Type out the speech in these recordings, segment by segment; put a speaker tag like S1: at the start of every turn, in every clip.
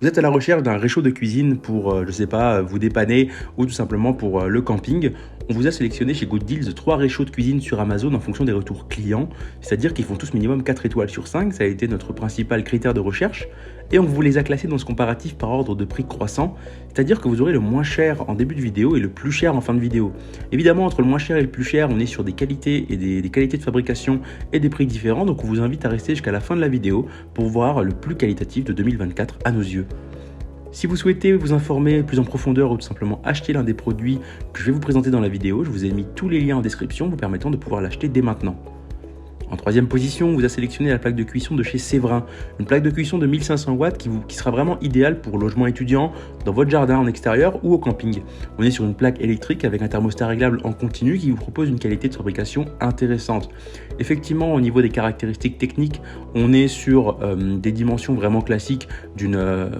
S1: Vous êtes à la recherche d'un réchaud de cuisine pour, je sais pas, vous dépanner ou tout simplement pour le camping. On vous a sélectionné chez Good Deals 3 réchauds de cuisine sur Amazon en fonction des retours clients, c'est-à-dire qu'ils font tous minimum 4 étoiles sur 5, ça a été notre principal critère de recherche. Et on vous les a classés dans ce comparatif par ordre de prix croissant, c'est-à-dire que vous aurez le moins cher en début de vidéo et le plus cher en fin de vidéo. Évidemment, entre le moins cher et le plus cher, on est sur des qualités et des qualités de fabrication et des prix différents, donc on vous invite à rester jusqu'à la fin de la vidéo pour voir le plus qualitatif de 2024 à nos yeux. Si vous souhaitez vous informer plus en profondeur ou tout simplement acheter l'un des produits que je vais vous présenter dans la vidéo, je vous ai mis tous les liens en description vous permettant de pouvoir l'acheter dès maintenant. En troisième position, on vous a sélectionné la plaque de cuisson de chez Séverin, une plaque de cuisson de 1500 watts qui sera vraiment idéale pour logement étudiant, dans votre jardin en extérieur ou au camping. On est sur une plaque électrique avec un thermostat réglable en continu qui vous propose une qualité de fabrication intéressante. Effectivement, au niveau des caractéristiques techniques, on est sur des dimensions vraiment classiques d'une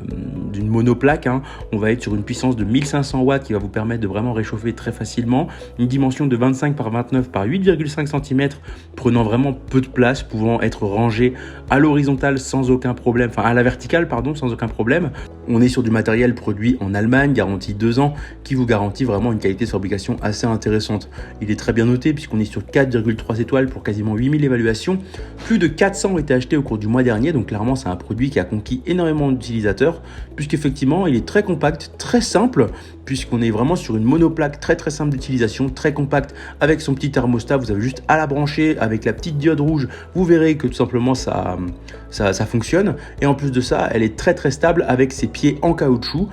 S1: monoplaque. On va être sur une puissance de 1500 watts qui va vous permettre de vraiment réchauffer très facilement, une dimension de 25 par 29 par 8,5 cm, prenant vraiment peu de place, pouvant être rangé à l'horizontale sans aucun problème, enfin à la verticale pardon, sans aucun problème. On est sur du matériel produit en Allemagne, garantie 2 ans, qui vous garantit vraiment une qualité de fabrication assez intéressante. Il est très bien noté puisqu'on est sur 4,3 étoiles pour quasiment 8000 évaluations. Plus de 400 ont été achetés au cours du mois dernier, donc clairement c'est un produit qui a conquis énormément d'utilisateurs, puisqu'effectivement il est très compact, très simple, puisqu'on est vraiment sur une monoplaque très simple d'utilisation, très compacte, avec son petit thermostat. Vous avez juste à la brancher avec la petite diode rouge, vous verrez que tout simplement ça fonctionne. Et en plus de ça, elle est très stable avec ses pieds en caoutchouc.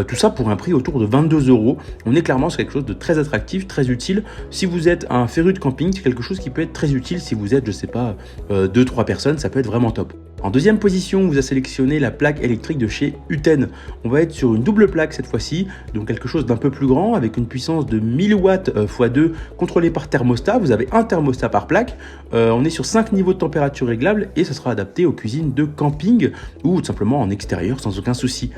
S1: Tout ça pour un prix autour de 22 €. On est clairement sur quelque chose de très attractif, très utile. Si vous êtes un féru de camping, c'est quelque chose qui peut être très utile si vous êtes, je sais pas, 2-3 personnes, ça peut être vraiment top. En deuxième position, on vous a sélectionné la plaque électrique de chez Uten. On va être sur une double plaque cette fois-ci, donc quelque chose d'un peu plus grand, avec une puissance de 1000 watts x 2 contrôlée par thermostat. Vous avez un thermostat par plaque. On est sur 5 niveaux de température réglables et ça sera adapté aux cuisines de camping ou tout simplement en extérieur sans aucun souci.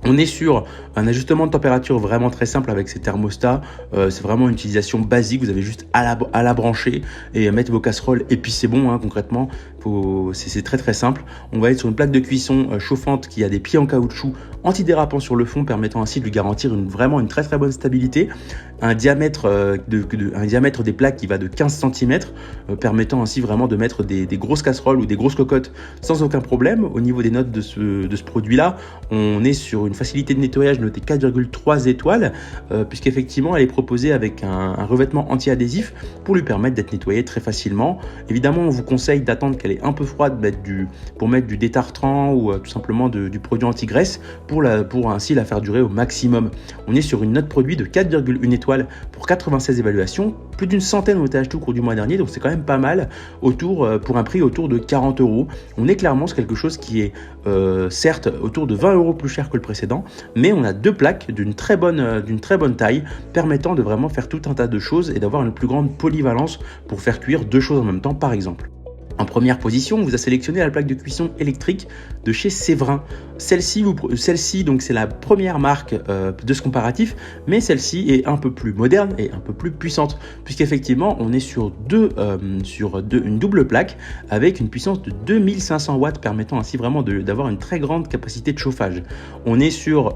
S1: On est sur un ajustement de température vraiment très simple avec ces thermostats. C'est vraiment une utilisation basique. Vous avez juste à la brancher et mettre vos casseroles et puis c'est bon, concrètement. C'est très simple. On va être sur une plaque de cuisson chauffante qui a des pieds en caoutchouc antidérapants sur le fond, permettant ainsi de lui garantir vraiment une très bonne stabilité. Un diamètre des plaques qui va de 15 cm, permettant ainsi vraiment de mettre des grosses casseroles ou des grosses cocottes sans aucun problème. Au niveau des notes de ce produit-là, on est sur une facilité de nettoyage notée 4,3 étoiles, puisqu'effectivement elle est proposée avec un revêtement anti-adhésif pour lui permettre d'être nettoyée très facilement. Évidemment, on vous conseille d'attendre qu'elle est un peu froide pour mettre du détartrant ou tout simplement du produit anti-graisse pour ainsi la faire durer au maximum. On est sur une note produit de 4,1 étoiles pour 96 évaluations. Plus d'une centaine ont été achetées au cours du mois dernier, donc c'est quand même pas mal, pour un prix autour de 40 €. On est clairement sur quelque chose qui est certes autour de 20 € plus cher que le précédent, mais on a deux plaques d'une très bonne taille, permettant de vraiment faire tout un tas de choses et d'avoir une plus grande polyvalence pour faire cuire deux choses en même temps par exemple. En première position, on vous a sélectionné la plaque de cuisson électrique de chez Séverin. Celle-ci, donc c'est la première marque de ce comparatif, mais celle-ci est un peu plus moderne et un peu plus puissante, puisqu'effectivement, on est sur une double plaque avec une puissance de 2500 watts, permettant ainsi vraiment d'avoir une très grande capacité de chauffage. On est sur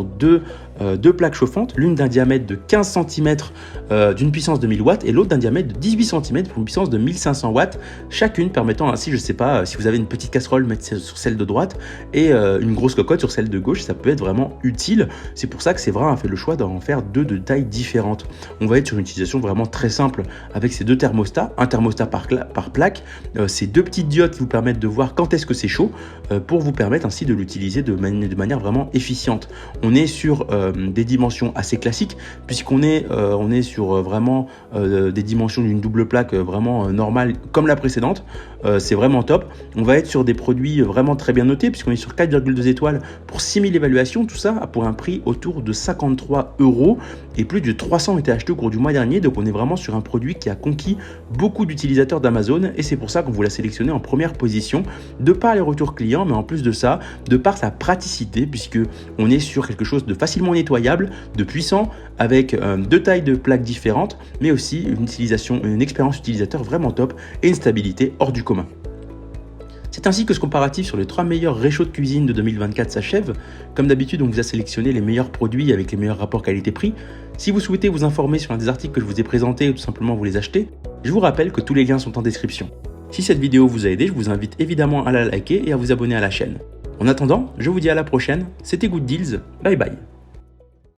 S1: deux plaques chauffantes, l'une d'un diamètre de 15 cm d'une puissance de 1000 watts et l'autre d'un diamètre de 18 cm pour une puissance de 1500 watts, chacune permettant ainsi, je sais pas, si vous avez une petite casserole, mettre sur celle de droite et une grosse cocotte sur celle de gauche, ça peut être vraiment utile. C'est pour ça que Séverin a fait le choix d'en faire deux de tailles différentes. On va être sur une utilisation vraiment très simple avec ces deux thermostats, un thermostat par plaque, ces deux petites diodes qui vous permettent de voir quand est-ce que c'est chaud pour vous permettre ainsi de l'utiliser de manière vraiment efficiente. On est sur des dimensions assez classiques puisqu'on est sur vraiment des dimensions d'une double plaque vraiment normale comme la précédente. C'est vraiment top. On va être sur des produits vraiment très bien notés puisqu'on est sur 4,2 étoiles pour 6000 évaluations, tout ça pour un prix autour de 53 € et plus de 300 ont été achetés au cours du mois dernier, donc on est vraiment sur un produit qui a conquis beaucoup d'utilisateurs d'Amazon et c'est pour ça qu'on vous l'a sélectionné en première position de par les retours clients, mais en plus de ça, de par sa praticité puisque on est sur quelque chose de facilement nettoyable, de puissant, avec deux tailles de plaques différentes, mais aussi une expérience utilisateur vraiment top et une stabilité hors du commun. C'est ainsi que ce comparatif sur les 3 meilleurs réchauds de cuisine de 2024 s'achève. Comme d'habitude, on vous a sélectionné les meilleurs produits avec les meilleurs rapports qualité-prix. Si vous souhaitez vous informer sur un des articles que je vous ai présentés ou tout simplement vous les acheter, je vous rappelle que tous les liens sont en description. Si cette vidéo vous a aidé, je vous invite évidemment à la liker et à vous abonner à la chaîne. En attendant, je vous dis à la prochaine, c'était Good Deals, bye bye.